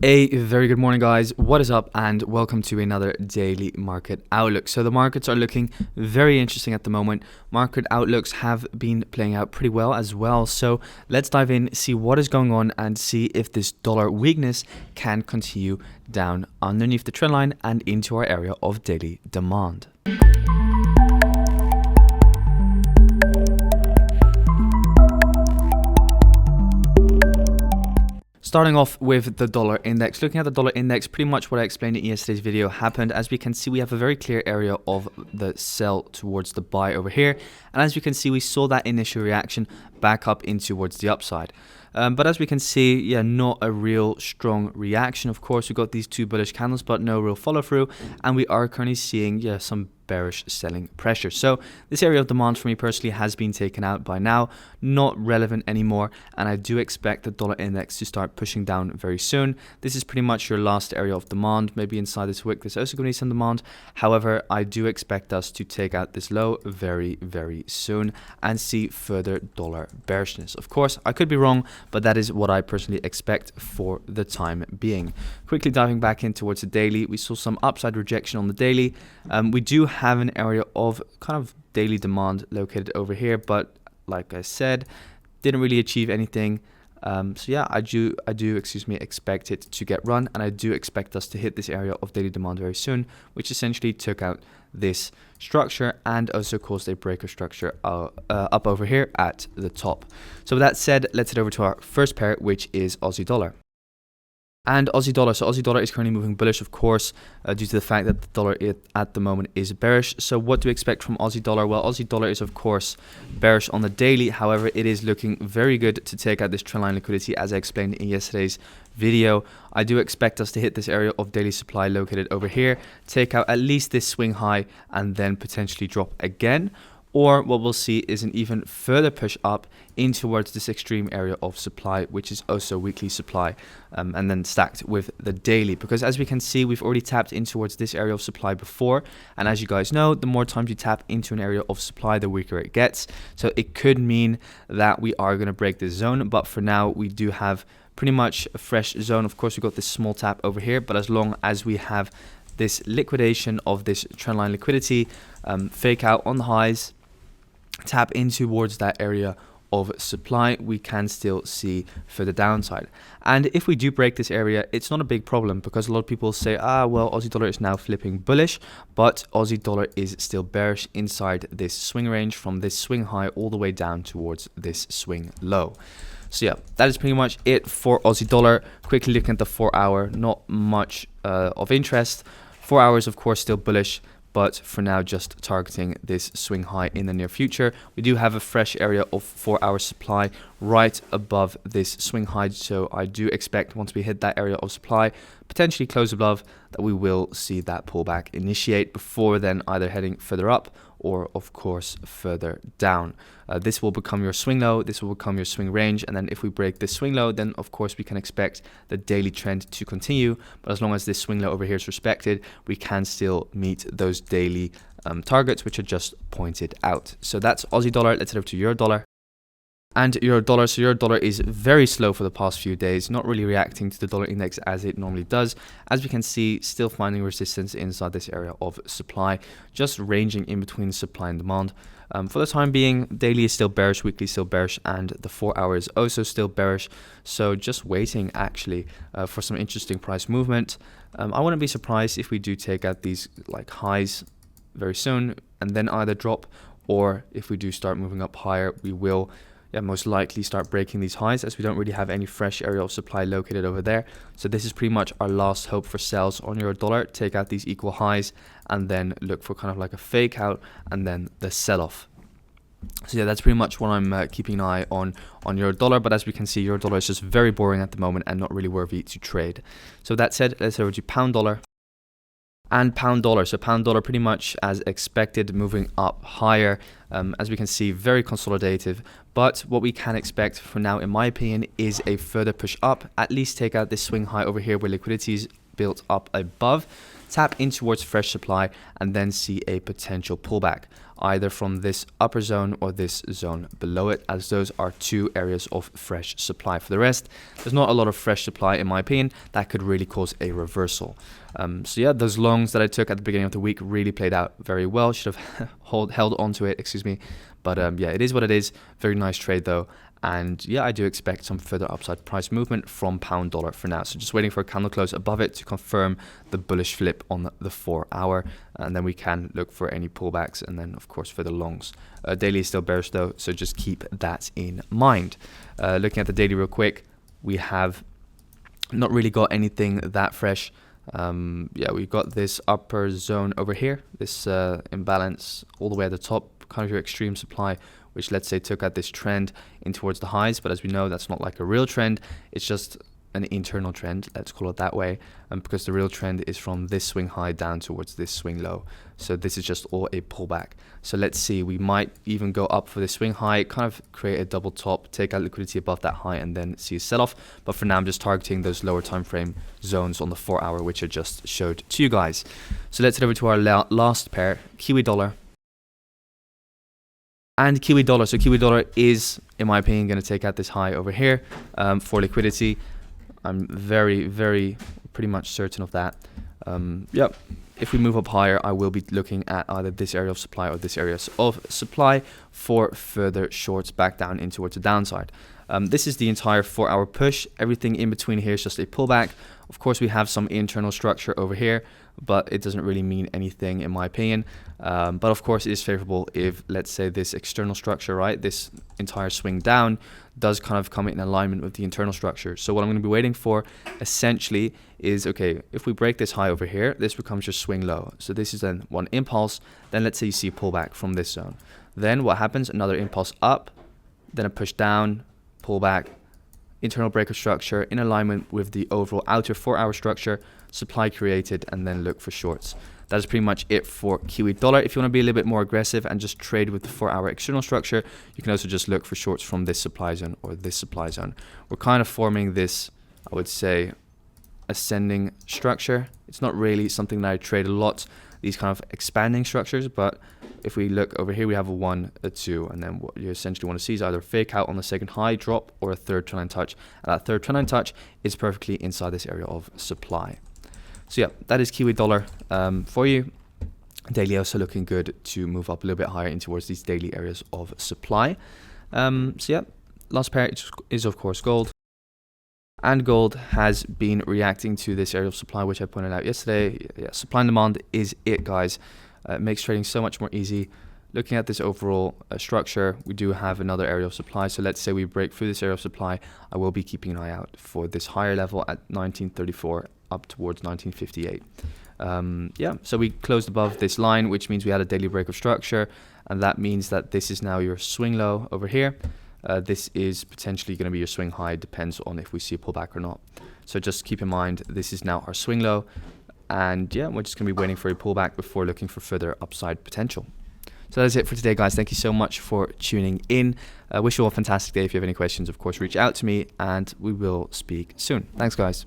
A very good morning, guys. What is up, and welcome to another daily market outlook. So the markets are looking very interesting at the moment. Market outlooks have been playing out pretty well as well. So let's dive in, see what is going on, and see if this dollar weakness can continue down underneath the trend line and into our area of daily demand. Starting off with the dollar index. Looking at the dollar index, pretty much what I explained in yesterday's video happened. As we can see, we have a very clear area of the sell towards the buy over here. And as you can see, we saw that initial reaction back up in towards the upside. But as we can see, yeah, not a real strong reaction. Of course, we got these two bullish candles, but no real follow through. And we are currently seeing, yeah, some bearish selling pressure. So this area of demand for me personally has been taken out by now, not relevant anymore, and I do expect the dollar index to start pushing down very soon. This is pretty much your last area of demand. Maybe inside this wick there's also going to be some demand. However, I do expect us to take out this low very soon and see further dollar bearishness. Of course, I could be wrong, but that is what I personally expect for the time being. Quickly diving back in towards the daily, we saw some upside rejection on the daily. We do have an area of kind of daily demand located over here, but like I said, didn't really achieve anything. So yeah, I do expect it to get run, and I do expect us to hit this area of daily demand very soon, which essentially took out this structure and also caused a breaker structure up over here at the top. So with that said, let's head over to our first pair, which is Aussie dollar. And Aussie dollar. So Aussie dollar is currently moving bullish, of course, due to the fact that the dollar at the moment is bearish. So what do we expect from Aussie dollar? Well, Aussie dollar is, of course, bearish on the daily. However, it is looking very good to take out this trendline liquidity, as I explained in yesterday's video. I do expect us to hit this area of daily supply located over here, take out at least this swing high, and then potentially drop again. Or what we'll see is an even further push up in towards this extreme area of supply, which is also weekly supply, and then stacked with the daily. Because as we can see, we've already tapped in towards this area of supply before. And as you guys know, the more times you tap into an area of supply, the weaker it gets. So it could mean that we are going to break this zone. But for now, we do have pretty much a fresh zone. Of course, we've got this small tap over here. But as long as we have this liquidation of this trendline liquidity, fake out on the highs, tap in towards that area of supply, we can still see further downside. And if we do break this area, it's not a big problem, because a lot of people say, well, Aussie dollar is now flipping bullish, but Aussie dollar is still bearish inside this swing range from this swing high all the way down towards this swing low. So yeah, that is pretty much it for Aussie dollar. Quickly looking at the 4 hour, not much of interest. 4 hours, of course, still bullish, but for now just targeting this swing high in the near future. We do have a fresh area of 4 hour supply right above this swing high, so I do expect once we hit that area of supply, potentially close above, that we will see that pullback initiate before then either heading further up or of course further down. This will become your swing low, this will become your swing range, and then if we break this swing low, then of course we can expect the daily trend to continue. But as long as this swing low over here is respected, we can still meet those daily targets which are just pointed out. So that's Aussie dollar. Let's head over to euro dollar. And euro dollar. So euro dollar is very slow for the past few days, not really reacting to the dollar index as it normally does. As we can see, still finding resistance inside this area of supply, just ranging in between supply and demand. For the time being, daily is still bearish, weekly is still bearish, and the 4 hour is also still bearish. So just waiting actually for some interesting price movement. I wouldn't be surprised if we do take out these like highs very soon and then either drop, or if we do start moving up higher, we will most likely start breaking these highs, as we don't really have any fresh area of supply located over there. So this is pretty much our last hope for sells on euro dollar. Take out these equal highs and then look for kind of like a fake out and then the sell off. So yeah, that's pretty much what I'm keeping an eye on euro dollar. But as we can see, euro dollar is just very boring at the moment and not really worthy to trade. So that said, let's head over to pound dollar. And pound dollar. So pound dollar pretty much as expected, moving up higher. As we can see, very consolidative. But what we can expect for now, in my opinion, is a further push up. At least take out this swing high over here where liquidity is built up above. tap in towards fresh supply, and then see a potential pullback, either from this upper zone or this zone below it, as those are two areas of fresh supply. For the rest, there's not a lot of fresh supply in my opinion that could really cause a reversal. So yeah, those longs that I took at the beginning of the week really played out very well. Should have held on to it, excuse me. But yeah, it is what it is. Very nice trade though. And yeah, I do expect some further upside price movement from pound dollar for now. So just waiting for a candle close above it to confirm the bullish flip on the 4 hour. And then we can look for any pullbacks. And then of course for the longs. Daily is still bearish though, so just keep that in mind. Looking at the daily real quick, we have not really got anything that fresh. Yeah, we've got this upper zone over here, this imbalance all the way at the top, kind of your extreme supply, which let's say took out this trend in towards the highs. But as we know, that's not like a real trend. It's just an internal trend, let's call it that way, because the real trend is from this swing high down towards this swing low. So this is just all a pullback. So let's see, we might even go up for this swing high, kind of create a double top, take out liquidity above that high, and then see a sell-off. But for now, I'm just targeting those lower time frame zones on the 4 hour, which I just showed to you guys. So let's head over to our last pair, Kiwi dollar and Kiwi dollar. So Kiwi dollar is, in my opinion, going to take out this high over here for liquidity. I'm very pretty much certain of that. Yep. If we move up higher, I will be looking at either this area of supply or this area of supply for further shorts back down in towards the downside. This is the entire 4 hour push. Everything in between here is just a pullback. Of course, we have some internal structure over here, but it doesn't really mean anything in my opinion. But of course, it is favorable if, let's say, this external structure, right, this entire swing down does kind of come in alignment with the internal structure. So what I'm going to be waiting for essentially is, okay, if we break this high over here, this becomes your swing low. So this is then one impulse. Then let's say you see a pullback from this zone. Then what happens? Another impulse up, then a push down, pullback, internal break of structure in alignment with the overall outer 4 hour structure, supply created, and then look for shorts. That is pretty much it for Kiwi dollar. If you want to be a little bit more aggressive and just trade with the 4 hour external structure, you can also just look for shorts from this supply zone or this supply zone. We're kind of forming this, I would say, ascending structure. It's not really something that I trade a lot, these kind of expanding structures, but if we look over here, we have a 1, a 2, and then what you essentially want to see is either a fake out on the second high drop or a third trendline touch. And that third trendline touch is perfectly inside this area of supply. So yeah, that is Kiwi dollar for you. Daily also looking good to move up a little bit higher in towards these daily areas of supply. So yeah, last pair is of course gold. And gold has been reacting to this area of supply, which I pointed out yesterday. Yeah, supply and demand is it, guys. It makes trading so much more easy. Looking at this overall structure, we do have another area of supply. So let's say we break through this area of supply. I will be keeping an eye out for this higher level at 1934 up towards 1958. Yeah, so we closed above this line, which means we had a daily break of structure. And that means that this is now your swing low over here. This is potentially going to be your swing high, depends on if we see a pullback or not. So just keep in mind, this is now our swing low. And yeah, we're just going to be waiting for a pullback before looking for further upside potential. So that's it for today, guys. Thank you so much for tuning in. I wish you all a fantastic day. If you have any questions, of course, reach out to me and we will speak soon. Thanks, guys.